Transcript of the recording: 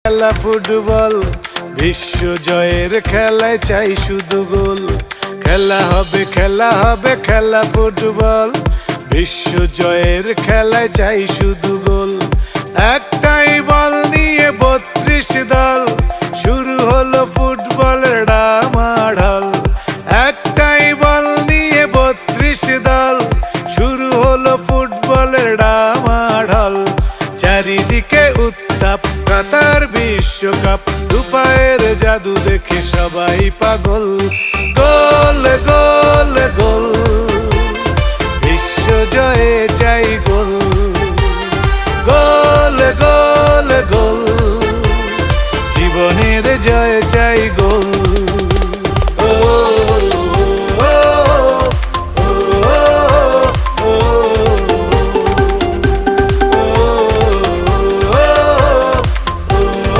খেলা ফুটবল, বিশ্ব জয়ের খেলায় চাই শুধু গোল। খেলা হবে খেলা ফুটবল, বিশ্ব জয়ের খেলায় চাই শুধু গোল। একটাই বল নিয়ে 32 দল, শুরু হলো ফুটবলের ডামাডোল। একটাই বল নিয়ে 32 দল, শুরু হলো ফুটবলের ডামাডোল। চারিদিকে উত্তাপ, কাতার বিশ্বকাপ, দুপায়ের জাদু দেখে সবাই পাগল। গোল গোল গোল, বিশ্ব জয়ে চাই গোল। গোল গোল গোল, জীবনের জয়ে চাই গোল।